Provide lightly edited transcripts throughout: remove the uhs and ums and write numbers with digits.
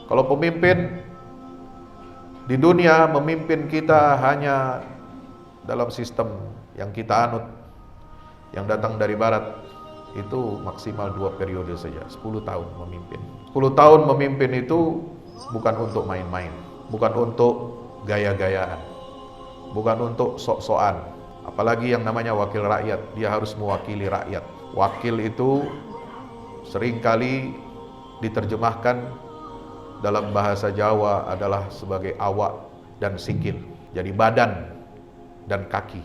Kalau pemimpin di dunia memimpin kita hanya dalam sistem yang kita anut, yang datang dari barat, itu maksimal 2 periode saja, 10 tahun memimpin. 10 tahun memimpin itu bukan untuk main-main, bukan untuk gaya-gayaan, bukan untuk sok-sokan. Apalagi yang namanya wakil rakyat, dia harus mewakili rakyat. Wakil itu seringkali diterjemahkan dalam bahasa Jawa adalah sebagai awak dan sikil. Jadi badan dan kaki.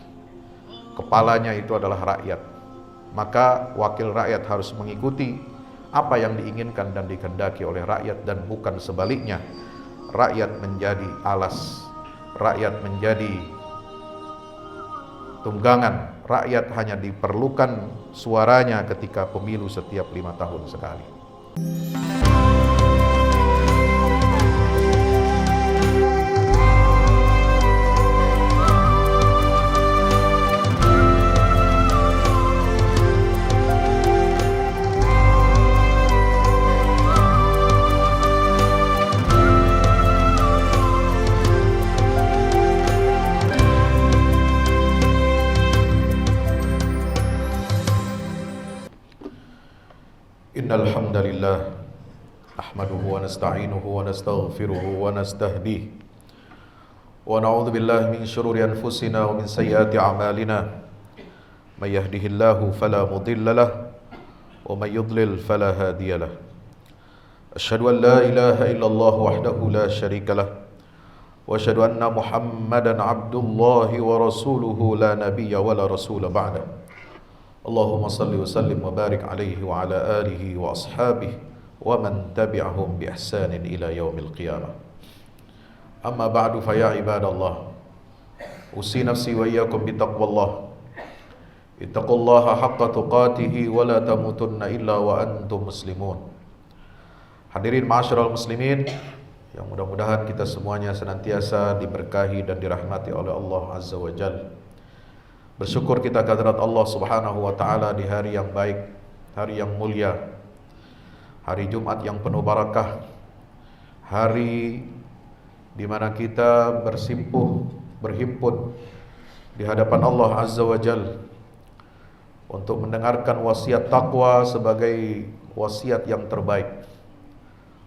Kepalanya itu adalah rakyat. Maka wakil rakyat harus mengikuti apa yang diinginkan dan dikehendaki oleh rakyat, dan bukan sebaliknya. Rakyat menjadi alas, rakyat menjadi tunggangan, rakyat hanya diperlukan suaranya ketika pemilu setiap 5 tahun sekali. Innal hamdalillah nahmaduhu wa nasta'inuhu wa nastaghfiruhu wa nastahdihi wa na'udzu billahi min shururi anfusina wa min sayyiati a'malina. May yahdihillahu fala mudilla lahu wa may yudlil fala hadiya lahu. Asyhadu an la ilaha illallah wahdahu la syarika lahu wa asyhadu anna Muhammadan abdullahi wa rasuluhu la nabiyya wa la rasula ba'da. Allahumma salli wa sallim wa barik alaihi wa ala alihi wa ashabihi wa man tabi'ahum bi ihsanin ila yaumil qiyamah. Amma ba'du, fa ya ibadallah, usi nafsi wa iyyakum bi taqwallah. Ittaqullaha haqqa tuqatihi wa la tamutunna illa wa antum muslimun. Hadirin ma'asyiral muslimin, yang mudah-mudahan kita semuanya senantiasa diberkahi dan dirahmati oleh Allah Azza wa Jalla. Bersyukur kita kehadirat Allah Subhanahu wa taala di hari yang baik, hari yang mulia, hari Jumat yang penuh barakah, hari di mana kita berhimpun di hadapan Allah Azza wa Jalla untuk mendengarkan wasiat takwa sebagai wasiat yang terbaik.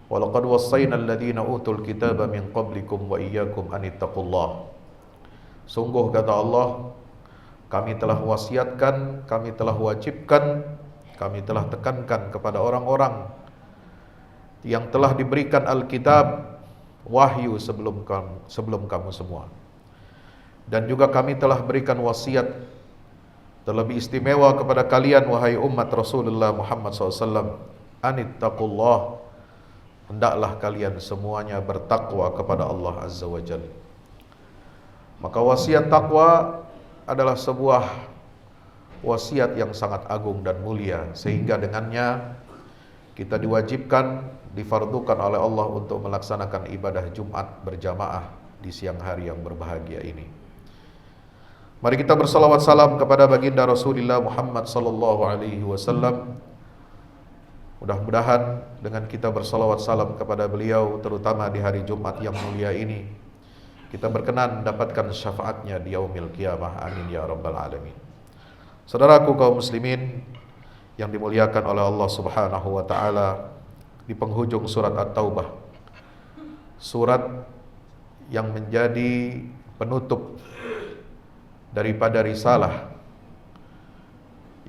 Walaqad wassayna alladhina utul kitaba min qablikum wa iyyakum an ittaqullah. Sungguh kata Allah, kami telah wasiatkan, kami telah wajibkan, kami telah tekankan kepada orang-orang yang telah diberikan Alkitab, wahyu sebelum kamu semua. Dan juga kami telah berikan wasiat terlebih istimewa kepada kalian, wahai umat Rasulullah Muhammad SAW, anittaqullah, hendaklah kalian semuanya bertakwa kepada Allah Azza wa Jalla. Maka wasiat takwa adalah sebuah wasiat yang sangat agung dan mulia, sehingga dengannya kita diwajibkan, difardukan oleh Allah untuk melaksanakan ibadah Jumat berjamaah di siang hari yang berbahagia ini. Mari kita bersalawat salam kepada baginda Rasulullah Muhammad sallallahu alaihi wasallam. Mudah-mudahan dengan kita bersalawat salam kepada beliau, terutama di hari Jumat yang mulia ini, kita berkenan mendapatkan syafaatnya di yaumil qiyamah. Amin ya rabbal alamin. Saudaraku kaum muslimin yang dimuliakan oleh Allah Subhanahu wa taala, di penghujung surat At-Taubah, surat yang menjadi penutup daripada risalah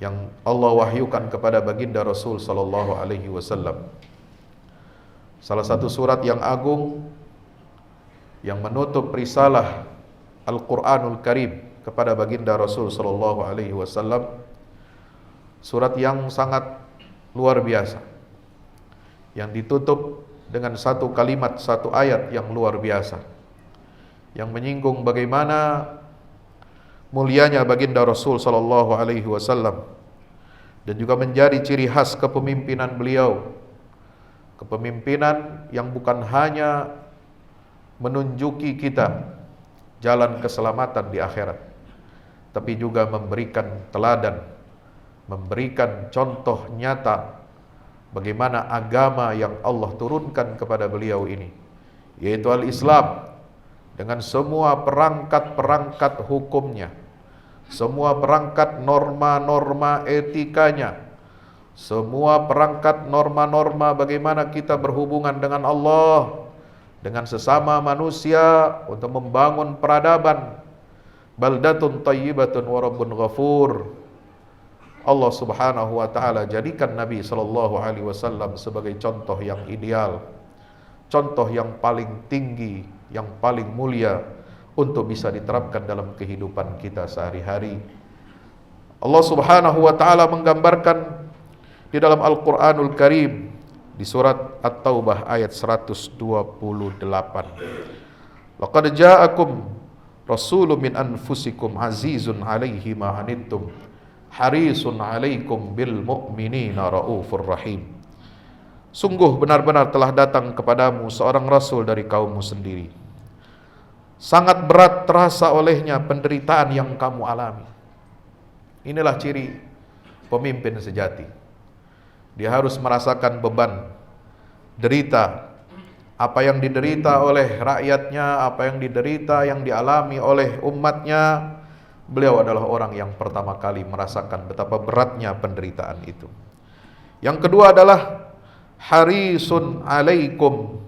yang Allah wahyukan kepada baginda Rasul sallallahu alaihi wasallam. Salah satu surat yang agung yang menutup risalah Al-Quranul Karim kepada baginda Rasul sallallahu alaihi wasallam, surat yang sangat luar biasa, yang ditutup dengan satu kalimat, satu ayat yang luar biasa, yang menyinggung bagaimana mulianya baginda Rasul sallallahu alaihi wasallam, dan juga menjadi ciri khas kepemimpinan beliau, kepemimpinan yang bukan hanya menunjuki kita jalan keselamatan di akhirat, tapi juga memberikan teladan, memberikan contoh nyata bagaimana agama yang Allah turunkan kepada beliau ini, yaitu al-Islam, dengan semua perangkat-perangkat hukumnya, semua perangkat norma-norma etikanya, semua perangkat norma-norma bagaimana kita berhubungan dengan Allah, dengan sesama manusia, untuk membangun peradaban. Baldatun tayyibatun wa rabbun ghafur. Allah Subhanahu wa taala jadikan Nabi sallallahu alaihi wasallam sebagai contoh yang ideal, contoh yang paling tinggi, yang paling mulia untuk bisa diterapkan dalam kehidupan kita sehari-hari. Allah Subhanahu wa taala menggambarkan di dalam Al-Qur'anul Karim di surat At-Taubah ayat 128. Laqad ja'akum rasulun min anfusikum azizun 'alaihi ma 'anittum harisun 'alaikum bil mu'minina raufur rahim. Sungguh benar-benar telah datang kepadamu seorang rasul dari kaummu sendiri. Sangat berat terasa olehnya penderitaan yang kamu alami. Inilah ciri pemimpin sejati. Dia harus merasakan beban, derita, apa yang diderita oleh rakyatnya, apa yang diderita, yang dialami oleh umatnya. Beliau adalah orang yang pertama kali merasakan betapa beratnya penderitaan itu. Yang kedua adalah harisun alaikum.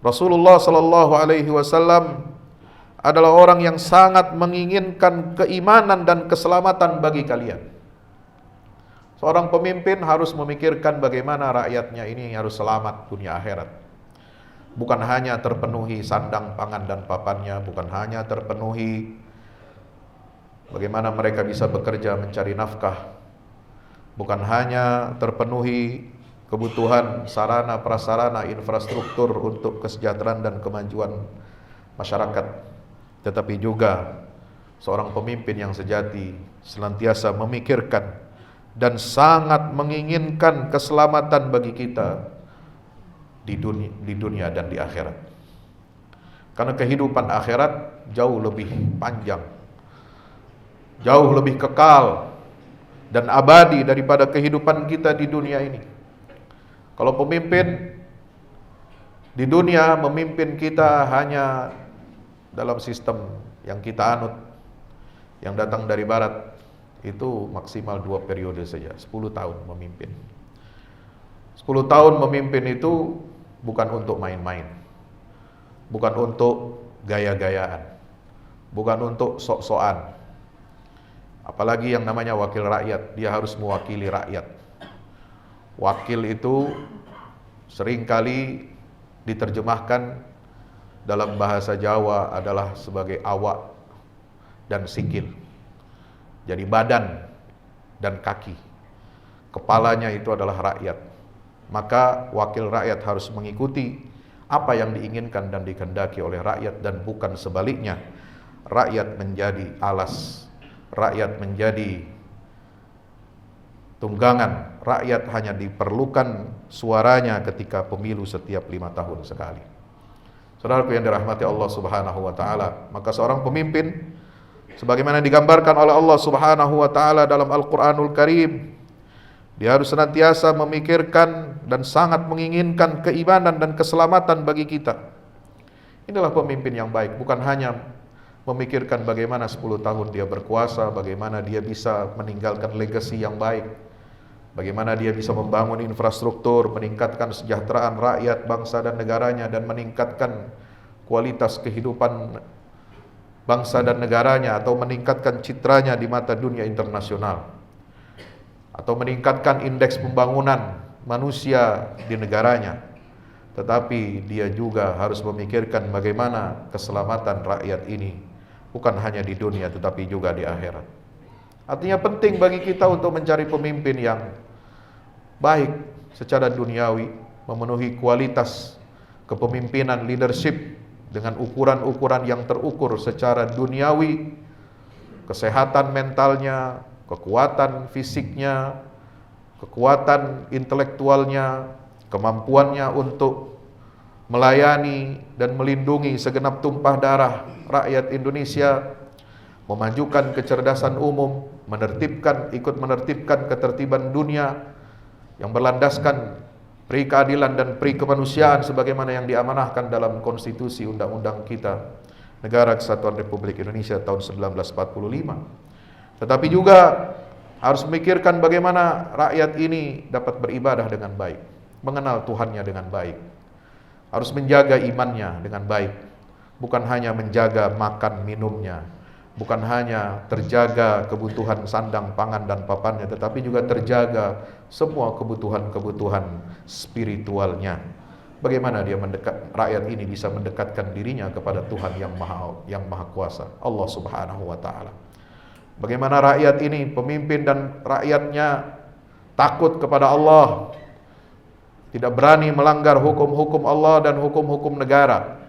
Rasulullah sallallahu alaihi wasallam adalah orang yang sangat menginginkan keimanan dan keselamatan bagi kalian. Seorang pemimpin harus memikirkan bagaimana rakyatnya ini harus selamat dunia akhirat. Bukan hanya terpenuhi sandang pangan dan papannya, bukan hanya terpenuhi bagaimana mereka bisa bekerja mencari nafkah, bukan hanya terpenuhi kebutuhan sarana prasarana infrastruktur untuk kesejahteraan dan kemajuan masyarakat, tetapi juga seorang pemimpin yang sejati senantiasa memikirkan dan sangat menginginkan keselamatan bagi kita di dunia dan di akhirat. Karena kehidupan akhirat jauh lebih panjang, jauh lebih kekal dan abadi daripada kehidupan kita di dunia ini. Kalau pemimpin di dunia memimpin kita hanya dalam sistem yang kita anut, yang datang dari barat, itu maksimal 2 periode saja, 10 tahun memimpin. 10 tahun memimpin itu bukan untuk main-main, bukan untuk gaya-gayaan, bukan untuk sok-sokan. Apalagi yang namanya wakil rakyat, dia harus mewakili rakyat. Wakil itu seringkali diterjemahkan dalam bahasa Jawa adalah sebagai awak dan sikil. Jadi badan dan kaki. Kepalanya itu adalah rakyat. Maka wakil rakyat harus mengikuti apa yang diinginkan dan dikehendaki oleh rakyat, dan bukan sebaliknya. Rakyat menjadi alas, rakyat menjadi tunggangan, rakyat hanya diperlukan suaranya ketika pemilu setiap 5 tahun sekali. Saudaraku yang dirahmati Allah Subhanahu wa taala, maka seorang pemimpin sebagaimana digambarkan oleh Allah Subhanahu wa taala dalam Al-Qur'anul Karim, dia harus senantiasa memikirkan dan sangat menginginkan keimanan dan keselamatan bagi kita. Inilah pemimpin yang baik, bukan hanya memikirkan bagaimana 10 tahun dia berkuasa, bagaimana dia bisa meninggalkan legasi yang baik, bagaimana dia bisa membangun infrastruktur, meningkatkan kesejahteraan rakyat, bangsa dan negaranya, dan meningkatkan kualitas kehidupan bangsa dan negaranya, atau meningkatkan citranya di mata dunia internasional, atau meningkatkan indeks pembangunan manusia di negaranya. Tetapi dia juga harus memikirkan bagaimana keselamatan rakyat ini, bukan hanya di dunia tetapi juga di akhirat. Artinya penting bagi kita untuk mencari pemimpin yang baik secara duniawi, memenuhi kualitas kepemimpinan leadership dengan ukuran-ukuran yang terukur secara duniawi, kesehatan mentalnya, kekuatan fisiknya, kekuatan intelektualnya, kemampuannya untuk melayani dan melindungi segenap tumpah darah rakyat Indonesia, memajukan kecerdasan umum, ikut menertibkan ketertiban dunia, yang berlandaskan pri keadilan dan pri kemanusiaan sebagaimana yang diamanahkan dalam konstitusi undang-undang kita, Negara Kesatuan Republik Indonesia tahun 1945. Tetapi juga harus memikirkan bagaimana rakyat ini dapat beribadah dengan baik, mengenal Tuhannya dengan baik, harus menjaga imannya dengan baik, bukan hanya menjaga makan minumnya, bukan hanya terjaga kebutuhan sandang, pangan, dan papannya, tetapi juga terjaga semua kebutuhan-kebutuhan spiritualnya. Bagaimana dia rakyat ini bisa mendekatkan dirinya kepada Tuhan yang maha kuasa, Allah Subhanahu wa taala. Bagaimana rakyat ini, pemimpin dan rakyatnya takut kepada Allah, tidak berani melanggar hukum-hukum Allah dan hukum-hukum negara.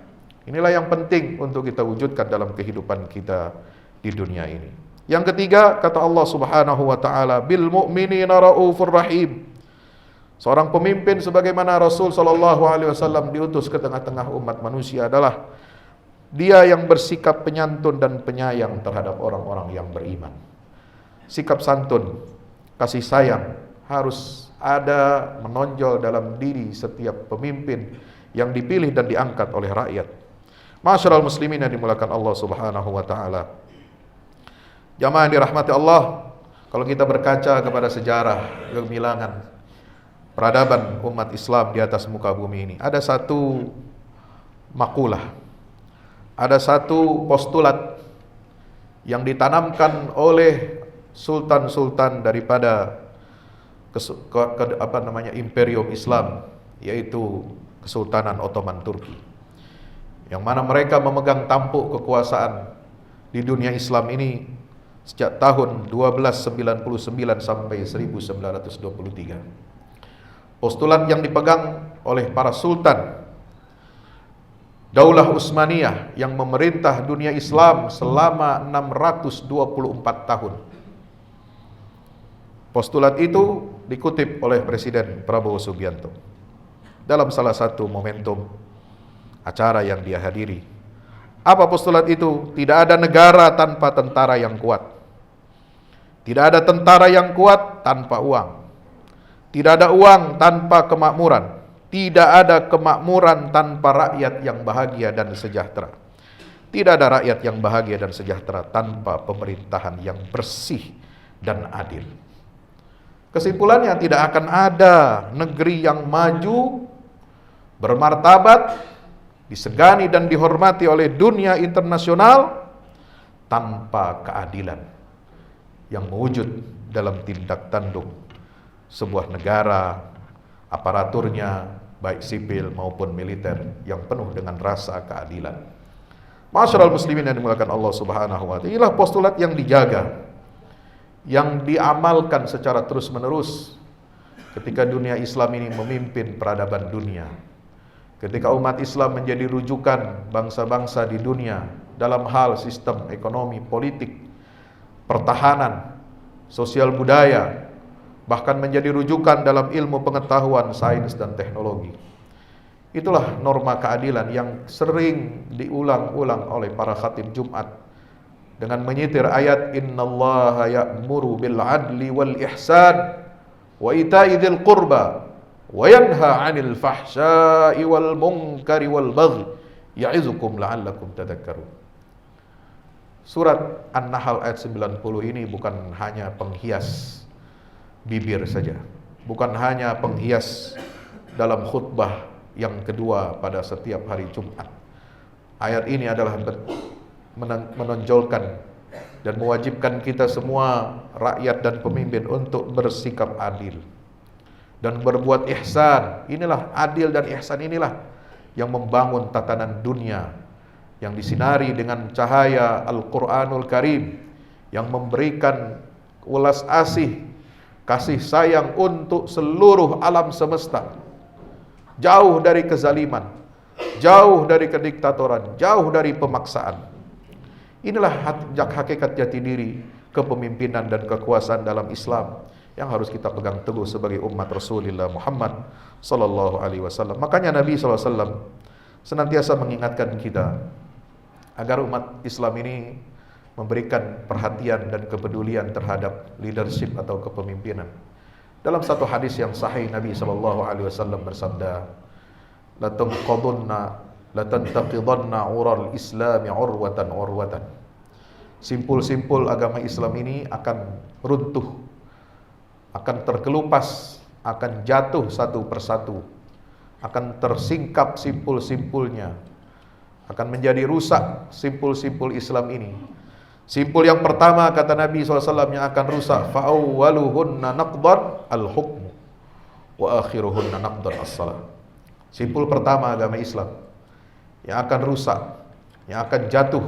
Inilah yang penting untuk kita wujudkan dalam kehidupan kita di dunia ini. Yang ketiga, kata Allah Subhanahu wa taala, bil mu'minina raufur rahim. Seorang pemimpin sebagaimana Rasul sallallahu alaihi wasallam diutus ke tengah-tengah umat manusia adalah dia yang bersikap penyantun dan penyayang terhadap orang-orang yang beriman. Sikap santun, kasih sayang harus ada, menonjol dalam diri setiap pemimpin yang dipilih dan diangkat oleh rakyat. Ma'asyiral muslimin yang dimuliakan Allah Subhanahu wa taala. Jamaah yang dirahmati Allah, kalau kita berkaca kepada sejarah gemilangan peradaban umat Islam di atas muka bumi ini, ada satu makulah, ada satu postulat yang ditanamkan oleh sultan-sultan daripada Imperium Islam, yaitu Kesultanan Ottoman Turki, yang mana mereka memegang tampuk kekuasaan di dunia Islam ini sejak tahun 1299 sampai 1923. Postulat yang dipegang oleh para sultan Daulah Utsmaniyah yang memerintah dunia Islam selama 624 tahun. Postulat itu dikutip oleh Presiden Prabowo Subianto dalam salah satu momentum acara yang dia hadiri. Apa postulat itu? Tidak ada negara tanpa tentara yang kuat. Tidak ada tentara yang kuat tanpa uang. Tidak ada uang tanpa kemakmuran. Tidak ada kemakmuran tanpa rakyat yang bahagia dan sejahtera. Tidak ada rakyat yang bahagia dan sejahtera tanpa pemerintahan yang bersih dan adil. Kesimpulannya, tidak akan ada negeri yang maju, bermartabat, disegani dan dihormati oleh dunia internasional tanpa keadilan yang mewujud dalam tindak tanduk sebuah negara, aparaturnya baik sipil maupun militer yang penuh dengan rasa keadilan. Ma'asyiral muslimin yang dimuliakan Allah Subhanahu wa taala, inilah postulat yang dijaga, yang diamalkan secara terus-menerus ketika dunia Islam ini memimpin peradaban dunia. Ketika umat Islam menjadi rujukan bangsa-bangsa di dunia dalam hal sistem ekonomi, politik, pertahanan, sosial budaya, bahkan menjadi rujukan dalam ilmu pengetahuan, sains dan teknologi. Itulah norma keadilan yang sering diulang-ulang oleh para khatib Jumat dengan menyitir ayat innallaha ya'muru bil adli wal ihsan wa ita'i dzil qurba wa yanha 'anil fahsya'i wal munkari wal baghi ya'izukum la'allakum tadhakkarun. Surat An-Nahl ayat 90 ini bukan hanya penghias bibir saja, bukan hanya penghias dalam khutbah yang kedua pada setiap hari Jumat. Ayat ini adalah menonjolkan dan mewajibkan kita semua rakyat dan pemimpin untuk bersikap adil dan berbuat ihsan. Inilah adil dan ihsan, inilah yang membangun tatanan dunia yang disinari dengan cahaya Al-Quranul Karim, yang memberikan ulas asih, kasih sayang untuk seluruh alam semesta, jauh dari kezaliman, jauh dari kediktatoran, jauh dari pemaksaan. Inilah hakikat jati diri kepemimpinan dan kekuasaan dalam Islam yang harus kita pegang teguh sebagai umat Rasulullah Muhammad sallallahu alaihi wasallam. Makanya Nabi sallallahu alaihi wasallam senantiasa mengingatkan kita agar umat Islam ini memberikan perhatian dan kepedulian terhadap leadership atau kepemimpinan. Dalam satu hadis yang sahih Nabi sallallahu alaihi wasallam bersabda, "La tanqadunna la tantaqidanna ural islami urwatan urwatan." Simpul-simpul agama Islam ini akan runtuh, akan terkelupas, akan jatuh satu persatu, akan tersingkap simpul-simpulnya, akan menjadi rusak simpul-simpul Islam ini. Simpul yang pertama kata Nabi SAW yang akan rusak, fa'awwaluhunna naqdan al-hukmu wa akhiruhunna naqdan as-salah. Simpul pertama agama Islam yang akan rusak, yang akan jatuh,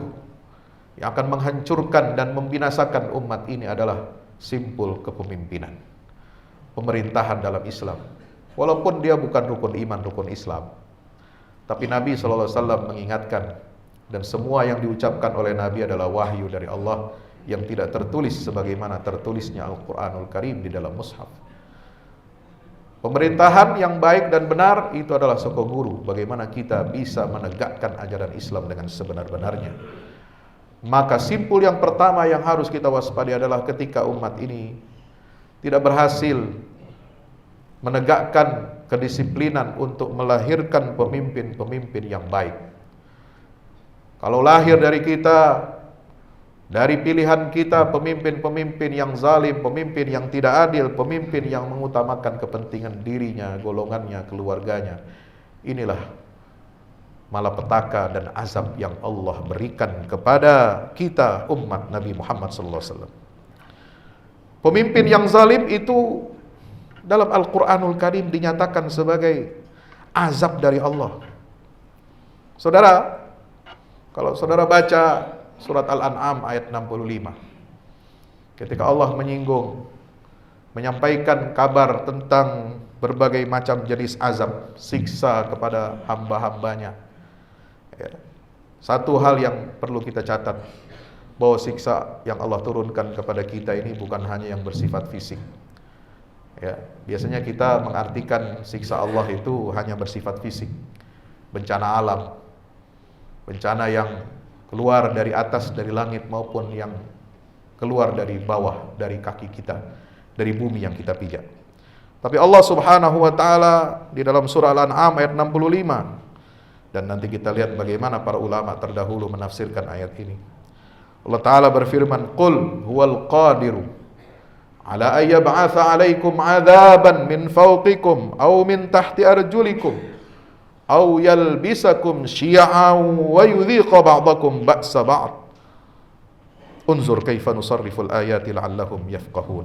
yang akan menghancurkan dan membinasakan umat ini adalah simpul kepemimpinan, pemerintahan dalam Islam. Walaupun dia bukan rukun iman, rukun Islam, tapi Nabi SAW mengingatkan, dan semua yang diucapkan oleh Nabi adalah wahyu dari Allah yang tidak tertulis sebagaimana tertulisnya Al-Quranul Karim di dalam mushaf. Pemerintahan yang baik dan benar itu adalah soko guru bagaimana kita bisa menegakkan ajaran Islam dengan sebenar-benarnya. Maka simpul yang pertama yang harus kita waspadai adalah ketika umat ini tidak berhasil menegakkan kedisiplinan untuk melahirkan pemimpin-pemimpin yang baik. Kalau lahir dari kita, dari pilihan kita, pemimpin-pemimpin yang zalim, pemimpin yang tidak adil, pemimpin yang mengutamakan kepentingan dirinya, golongannya, keluarganya, inilah malapetaka dan azab yang Allah berikan kepada kita umat Nabi Muhammad SAW. Pemimpin yang zalim itu dalam Al-Quranul Karim dinyatakan sebagai azab dari Allah. Saudara, kalau saudara baca surat Al-An'am ayat 65, ketika Allah menyinggung, menyampaikan kabar tentang berbagai macam jenis azab, siksa kepada hamba-hambanya, ya, satu hal yang perlu kita catat, bahwa siksa yang Allah turunkan kepada kita ini bukan hanya yang bersifat fisik. Ya, biasanya kita mengartikan siksa Allah itu hanya bersifat fisik, bencana alam, bencana yang keluar dari atas, dari langit, maupun yang keluar dari bawah, dari kaki kita, dari bumi yang kita pijak. Tapi Allah Subhanahu wa taala di dalam surah Al-An'am ayat 65, dan nanti kita lihat bagaimana para ulama terdahulu menafsirkan ayat ini. Allah taala berfirman, "Qul huwal qadiru ala ay yab'atsa 'alaikum 'adzaban min fawqikum aw min tahti arjulikum aw yalbisakum syi'an wa yudhiqa ba'dakum ba'sa ba'd. Unzur kaifa nusarriful ayati la'allahum yafqahun."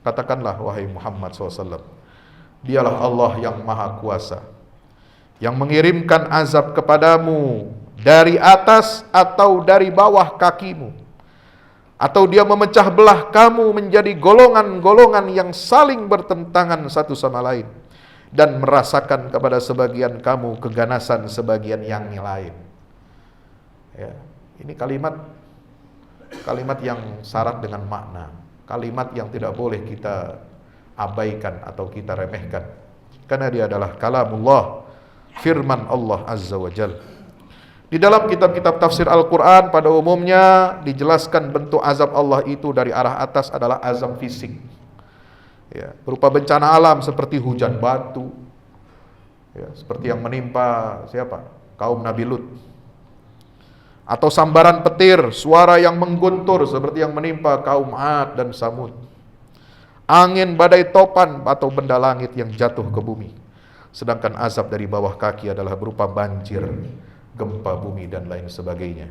Katakanlah wahai Muhammad SAW, dialah Allah yang maha kuasa, yang mengirimkan azab kepadamu dari atas atau dari bawah kakimu, atau dia memecah belah kamu menjadi golongan-golongan yang saling bertentangan satu sama lain, dan merasakan kepada sebagian kamu keganasan sebagian yang lain. Ya, ini kalimat yang syarat dengan makna, kalimat yang tidak boleh kita abaikan atau kita remehkan, karena dia adalah kalamullah, firman Allah Azza wa Jalla. Di dalam kitab-kitab tafsir Al-Quran pada umumnya dijelaskan bentuk azab Allah itu dari arah atas adalah azab fisik, ya, berupa bencana alam seperti hujan batu, ya, seperti yang menimpa siapa? Kaum Nabi Lut. Atau sambaran petir, suara yang mengguntur seperti yang menimpa kaum Ad dan Samud. Angin badai topan atau benda langit yang jatuh ke bumi. Sedangkan azab dari bawah kaki adalah berupa banjir, gempa bumi dan lain sebagainya.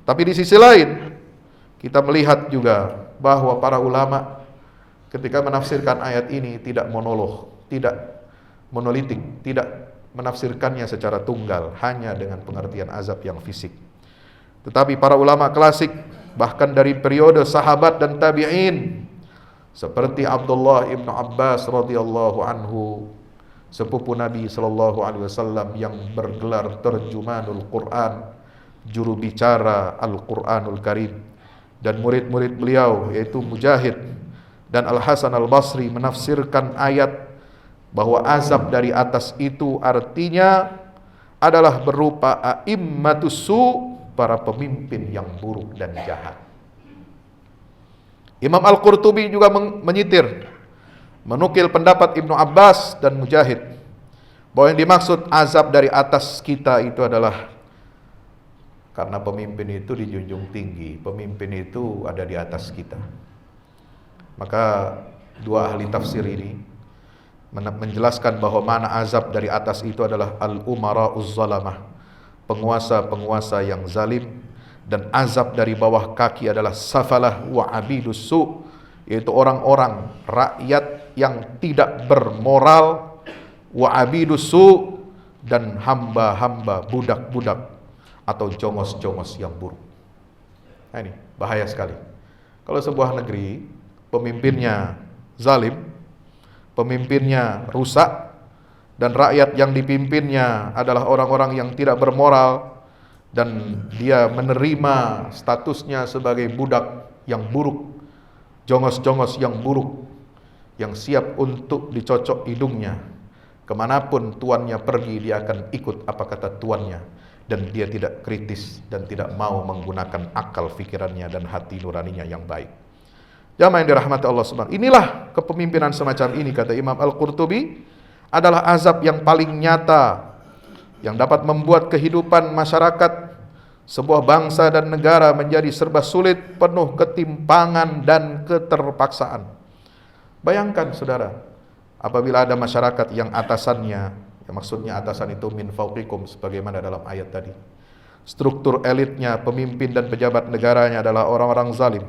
Tapi di sisi lain kita melihat juga bahwa para ulama ketika menafsirkan ayat ini tidak monolog, tidak monolitik, tidak menafsirkannya secara tunggal hanya dengan pengertian azab yang fisik. Tetapi para ulama klasik bahkan dari periode sahabat dan tabi'in seperti Abdullah ibn Abbas radhiyallahu anhu, sepupu Nabi sallallahu alaihi wasallam yang bergelar terjumanul Quran, juru bicara Al-Quranul Karim, dan murid-murid beliau yaitu Mujahid dan Al-Hasan Al-Basri menafsirkan ayat bahwa azab dari atas itu artinya adalah berupa a'immatus su', para pemimpin yang buruk dan jahat. Imam Al-Qurtubi juga menyitir menukil pendapat Ibnu Abbas dan Mujahid bahwa yang dimaksud azab dari atas kita itu adalah karena pemimpin itu dijunjung tinggi, pemimpin itu ada di atas kita. Maka dua ahli tafsir ini menjelaskan bahwa mana azab dari atas itu adalah al-umara'uz zalamah, penguasa-penguasa yang zalim, dan azab dari bawah kaki adalah safalah wa abidus su', yaitu orang-orang rakyat yang tidak bermoral, wa abidus su', dan hamba-hamba, budak-budak atau jongos-jongos yang buruk. Nah, ini bahaya sekali. Kalau sebuah negeri pemimpinnya zalim, pemimpinnya rusak, dan rakyat yang dipimpinnya adalah orang-orang yang tidak bermoral, dan dia menerima statusnya sebagai budak yang buruk, jongos-jongos yang buruk, yang siap untuk dicocok hidungnya. Kemanapun tuannya pergi, dia akan ikut apa kata tuannya, dan dia tidak kritis dan tidak mau menggunakan akal fikirannya dan hati nuraninya yang baik. Jamaah yang dirahmati Allah Subhanahu. Inilah kepemimpinan semacam ini, kata Imam Al-Qurtubi, adalah azab yang paling nyata yang dapat membuat kehidupan masyarakat sebuah bangsa dan negara menjadi serba sulit, penuh ketimpangan dan keterpaksaan. Bayangkan saudara, apabila ada masyarakat yang atasannya, yang maksudnya atasan itu min fauqikum sebagaimana dalam ayat tadi, struktur elitnya, pemimpin dan pejabat negaranya adalah orang-orang zalim,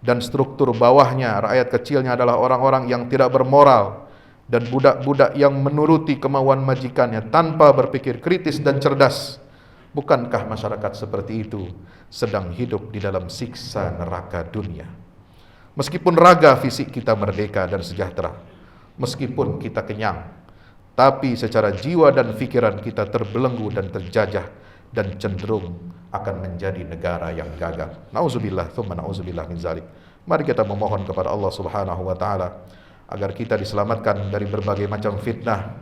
dan struktur bawahnya, rakyat kecilnya adalah orang-orang yang tidak bermoral dan budak-budak yang menuruti kemauan majikannya tanpa berpikir kritis dan cerdas. Bukankah masyarakat seperti itu sedang hidup di dalam siksa neraka dunia? Meskipun raga fisik kita merdeka dan sejahtera, meskipun kita kenyang, tapi secara jiwa dan pikiran kita terbelenggu dan terjajah dan cenderung akan menjadi negara yang gagal. Nauzubillah, tsumma nauzubillah min zalik. Mari kita memohon kepada Allah Subhanahu wa taala agar kita diselamatkan dari berbagai macam fitnah.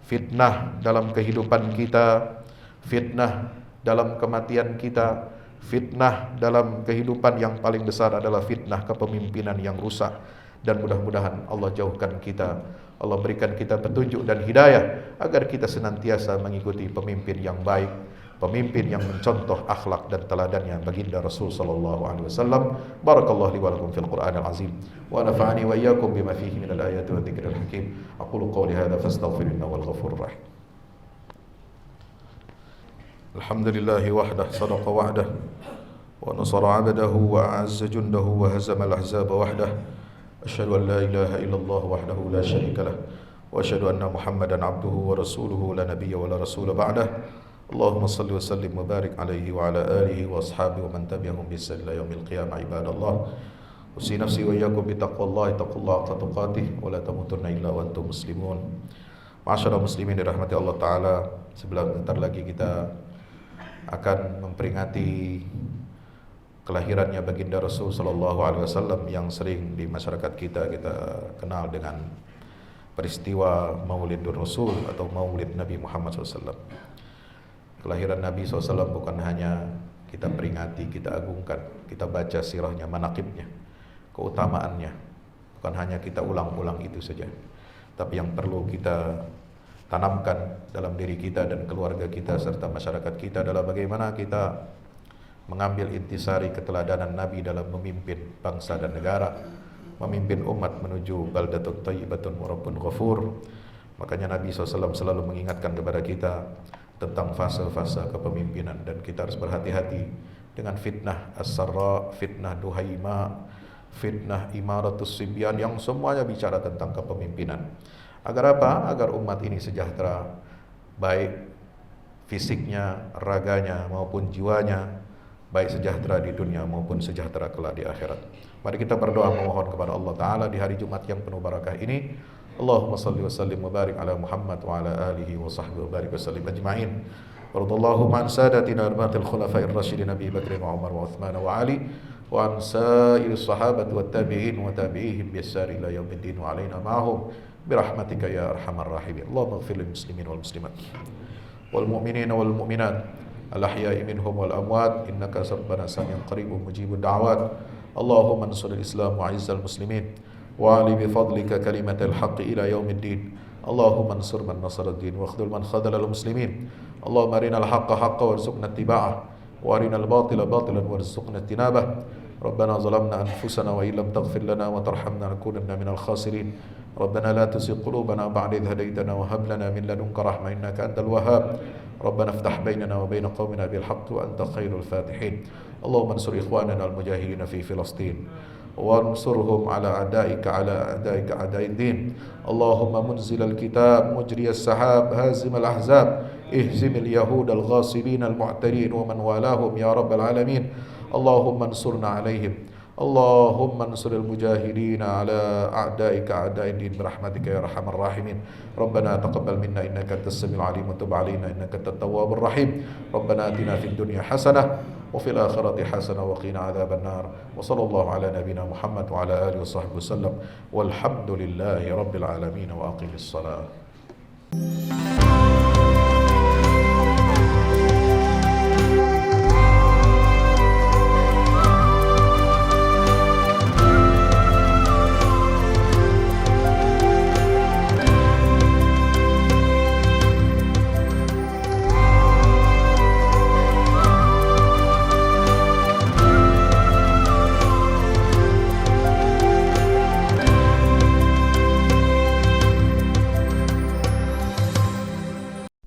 Fitnah dalam kehidupan kita, fitnah dalam kematian kita, fitnah dalam kehidupan yang paling besar adalah fitnah kepemimpinan yang rusak. Dan mudah-mudahan Allah jauhkan kita, Allah berikan kita petunjuk dan hidayah agar kita senantiasa mengikuti pemimpin yang baik, pemimpin yang mencontoh akhlak dan teladannya baginda Rasul sallallahu alaihi wasallam. Barakallahu li wa lakum fil Qur'anil azim wa nafa'ani wa iyyakum bima fihi minal ayati wa dzikril hakim. Aqulu qawli hadza fastaghfirullaha wal ghafurur rahim. Alhamdulillahi wahdah sadaqa wa'dah wa nasara 'abdahu wa a'azza jundahu wa hazama al-ahzaba wahdah. Asyhadu an la ilaha illallah wahdahu la syarika lah wa asyhadu anna Muhammadan 'abduhu wa rasuluhu la nabiyya wa la rasula ba'dah. Allahumma salli wa sallim wa barik alaihi wa ala alihi wa ashabihi wa man tabi'ahum bi ihsan ila yaumil qiyamah. Ibadallah, usi nafsi wa iyyakum bi taqwallahi taqullaha haqqa tuqatih wa la tamutunna illa wa antum muslimun. Ma'asyiral muslimin dirahmati Allah taala, sebelum bentar lagi kita akan memperingati kelahirannya baginda Rasul sallallahu alaihi wasallam yang sering di masyarakat kita kenal dengan peristiwa Maulidur Rasul atau Maulid Nabi Muhammad SAW. Kelahiran Nabi SAW bukan hanya kita peringati, kita agungkan, kita baca sirahnya, manaqibnya, keutamaannya. Bukan hanya kita ulang-ulang itu saja, tapi yang perlu kita tanamkan dalam diri kita dan keluarga kita serta masyarakat kita adalah bagaimana kita mengambil intisari keteladanan Nabi dalam memimpin bangsa dan negara, memimpin umat menuju baldatun thayyibatun wa rabbun ghafur. Makanya Nabi SAW selalu mengingatkan kepada kita tentang fase-fase kepemimpinan, dan kita harus berhati-hati dengan fitnah as-sarra, fitnah duhaima, fitnah imaratus sibyan, yang semuanya bicara tentang kepemimpinan. Agar apa? Agar umat ini sejahtera, baik fisiknya, raganya maupun jiwanya, baik sejahtera di dunia maupun sejahtera kelak di akhirat. Mari kita berdoa memohon kepada Allah Ta'ala di hari Jumat yang penuh barakah ini. Allahumma salli wa sallim wa barik ala Muhammad wa ala alihi wa sahbihi wa barik wa sallim ajma'in. Waradallahu ma'an sadatina arbatil khulafa'ir rasyidin Abi Bakr wa Umar wa Uthman wa Ali wa an sa'iris sahabat wa tabi'in wa tabi'ihim bi'ihsan ila yaumiddin wa alaina ma'ahum birahmatika ya arhamar rahimin. Allahumma ighfir lil muslimin wal muslimat wal mu'minin wal mu'minat al-ahya'i minhum wal amwat innaka rabbana sami'un qaribun mujibud da'awat. Allahumma ansur al-islam wa 'izzal muslimin وأعلِ بفضلك كلمة الحق إلى يوم الدين. اللهم انصر من نصر الدين واخذل من خذل المسلمين. اللهم أرنا الحق حقا وارزقنا اتباعه وأرنا الباطل باطلا وارزقنا اجتنابه. ربنا ظلمنا أنفسنا وإن لم تغفر لنا وترحمنا لنكونن من الخاسرين. ربنا لا تزغ قلوبنا بعد إذ هديتنا وهب لنا من لدنك رحمة إنك أنت الوهاب. ربنا افتح بيننا وبين قومنا بالحق وأنت خير الفاتحين. اللهم انصر إخواننا المجاهدين في فلسطين وانصرهم على أعدائك أعداء الدين. اللهم منزل الكتاب مجري السحاب هازم الأحزاب اهزم اليهود الغاصبين المعتدين ومن والاهم يا رب العالمين. اللهم انصرنا عليهم. اللهم انصر المجاهدين على أعدائك أعداء الدين برحمتك يا أرحم الراحمين. ربنا تقبل منا إنك أنت السميع العليم وتب علينا إنك أنت التواب الرحيم. ربنا آتنا في الدنيا حسنة وفي الآخرة حسنة وقنا عذاب النار. وصلى الله على نبينا محمد وعلى آله وصحبه وسلم والحمد لله رب العالمين وأقم الصلاة.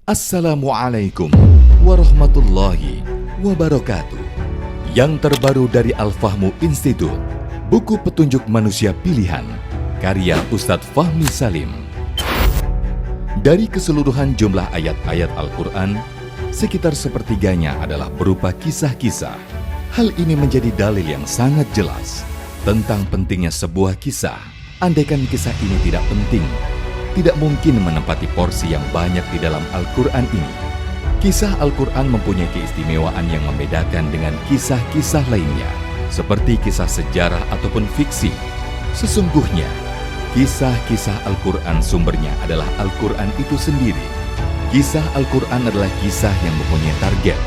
Assalamualaikum warahmatullahi wabarakatuh. Yang terbaru dari Al-Fahmu Institute, buku petunjuk manusia pilihan, karya Ustadz Fahmi Salim. Dari keseluruhan jumlah ayat-ayat Al-Quran, sekitar sepertiganya adalah berupa kisah-kisah. Hal ini menjadi dalil yang sangat jelas tentang pentingnya sebuah kisah. Andaikan kisah ini tidak penting, tidak mungkin menempati porsi yang banyak di dalam Al-Quran ini. Kisah Al-Quran mempunyai keistimewaan yang membedakan dengan kisah-kisah lainnya, seperti kisah sejarah ataupun fiksi. Sesungguhnya, kisah-kisah Al-Quran sumbernya adalah Al-Quran itu sendiri. Kisah Al-Quran adalah kisah yang mempunyai target,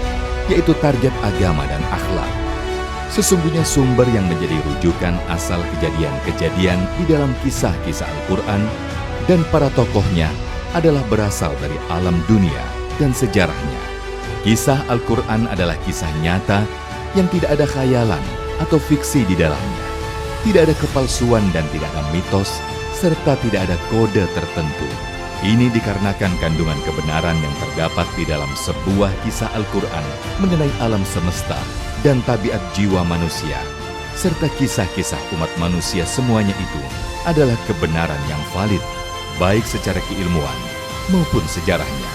yaitu target agama dan akhlak. Sesungguhnya sumber yang menjadi rujukan asal kejadian-kejadian di dalam kisah-kisah Al-Quran dan para tokohnya adalah berasal dari alam dunia dan sejarahnya. Kisah Al-Quran adalah kisah nyata yang tidak ada khayalan atau fiksi di dalamnya. Tidak ada kepalsuan dan tidak ada mitos, serta tidak ada kode tertentu. Ini dikarenakan kandungan kebenaran yang terdapat di dalam sebuah kisah Al-Quran mengenai alam semesta dan tabiat jiwa manusia, serta kisah-kisah umat manusia semuanya itu adalah kebenaran yang valid, baik secara keilmuan maupun sejarahnya.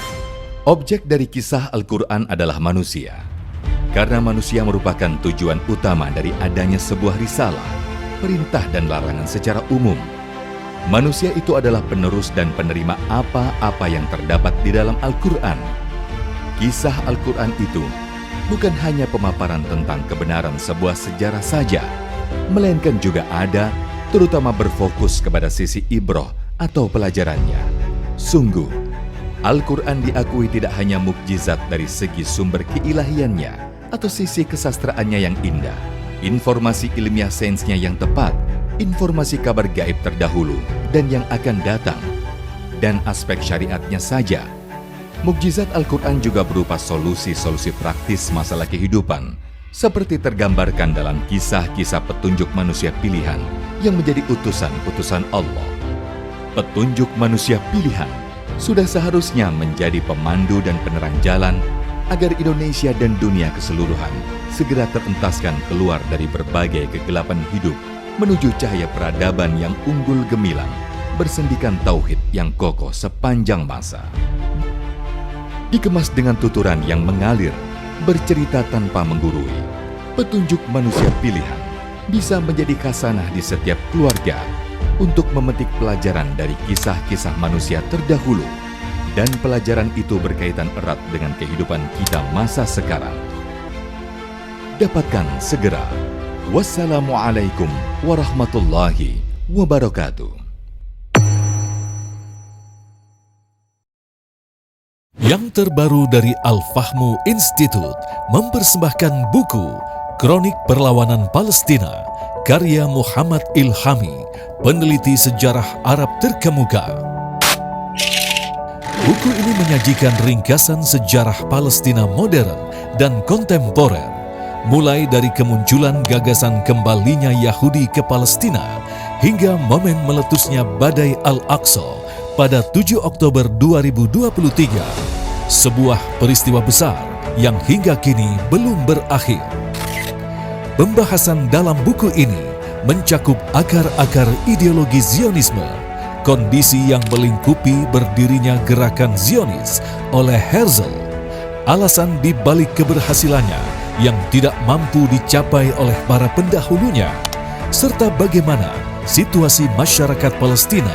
Objek dari kisah Al-Quran adalah manusia. Karena manusia merupakan tujuan utama dari adanya sebuah risalah, perintah dan larangan secara umum. Manusia itu adalah penerus dan penerima apa-apa yang terdapat di dalam Al-Quran. Kisah Al-Quran itu bukan hanya pemaparan tentang kebenaran sebuah sejarah saja, melainkan juga ada, terutama berfokus kepada sisi ibrah atau pelajarannya. Sungguh, Al-Quran diakui tidak hanya mukjizat dari segi sumber keilahiannya atau sisi kesastraannya yang indah, informasi ilmiah sainsnya yang tepat, informasi kabar gaib terdahulu dan yang akan datang, dan aspek syariatnya saja. Mukjizat Al-Quran juga berupa solusi-solusi praktis masalah kehidupan, seperti tergambarkan dalam kisah-kisah petunjuk manusia pilihan yang menjadi utusan-utusan Allah. Petunjuk manusia pilihan sudah seharusnya menjadi pemandu dan penerang jalan agar Indonesia dan dunia keseluruhan segera terentaskan keluar dari berbagai kegelapan hidup menuju cahaya peradaban yang unggul gemilang, bersendikan tauhid yang kokoh sepanjang masa. Dikemas dengan tuturan yang mengalir, bercerita tanpa menggurui, petunjuk manusia pilihan bisa menjadi khasanah di setiap keluarga untuk memetik pelajaran dari kisah-kisah manusia terdahulu, dan pelajaran itu berkaitan erat dengan kehidupan kita masa sekarang. Dapatkan segera. Wassalamualaikum warahmatullahi wabarakatuh. Yang terbaru dari Al-Fahmu Institute mempersembahkan buku Kronik Perlawanan Palestina karya Muhammad Ilhami peneliti sejarah Arab terkemuka. Buku ini menyajikan ringkasan sejarah Palestina modern dan kontemporer, mulai dari kemunculan gagasan kembalinya Yahudi ke Palestina hingga momen meletusnya badai Al-Aqsa pada 7 Oktober 2023, sebuah peristiwa besar yang hingga kini belum berakhir. Pembahasan dalam buku ini mencakup akar-akar ideologi Zionisme, kondisi yang melingkupi berdirinya gerakan Zionis oleh Herzl, alasan di balik keberhasilannya yang tidak mampu dicapai oleh para pendahulunya, serta bagaimana situasi masyarakat Palestina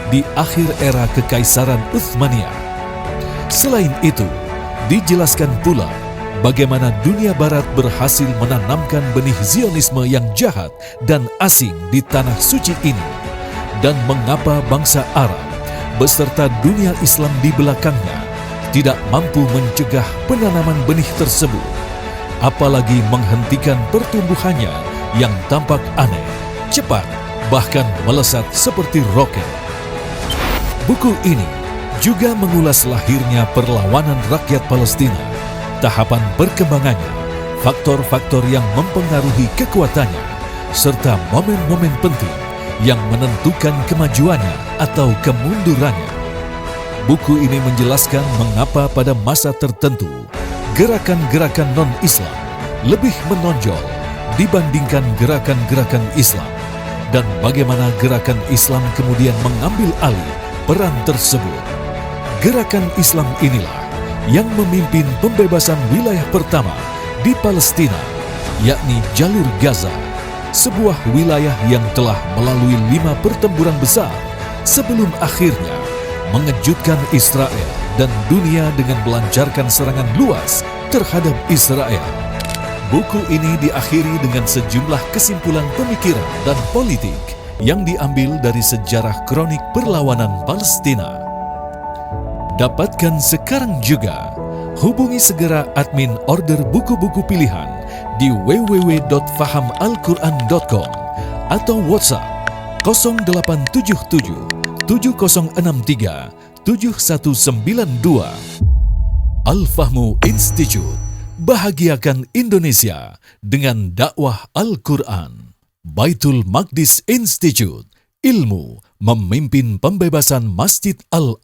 di akhir era Kekaisaran Utsmaniyah. Selain itu, dijelaskan pula bagaimana dunia barat berhasil menanamkan benih Zionisme yang jahat dan asing di tanah suci ini, dan mengapa bangsa Arab beserta dunia Islam di belakangnya tidak mampu mencegah penanaman benih tersebut, apalagi menghentikan pertumbuhannya yang tampak aneh, cepat, bahkan melesat seperti roket. Buku ini juga mengulas lahirnya perlawanan rakyat Palestina, tahapan perkembangannya, faktor-faktor yang mempengaruhi kekuatannya, serta momen-momen penting yang menentukan kemajuannya atau kemundurannya. Buku ini menjelaskan mengapa pada masa tertentu gerakan-gerakan non-Islam lebih menonjol dibandingkan gerakan-gerakan Islam, dan bagaimana gerakan Islam kemudian mengambil alih peran tersebut. Gerakan Islam inilah yang memimpin pembebasan wilayah pertama di Palestina, yakni Jalur Gaza, sebuah wilayah yang telah melalui 5 pertempuran besar sebelum akhirnya mengejutkan Israel dan dunia dengan melancarkan serangan luas terhadap Israel. Buku ini diakhiri dengan sejumlah kesimpulan pemikiran dan politik yang diambil dari sejarah kronik perlawanan Palestina. Dapatkan sekarang juga. Hubungi segera admin order buku-buku pilihan di www.fahamalquran.com atau WhatsApp 0877 7063 7192. Al-Fahmu Institute, bahagiakan Indonesia dengan dakwah Al-Quran. Baitul Maqdis Institute, ilmu memimpin pembebasan Masjid Al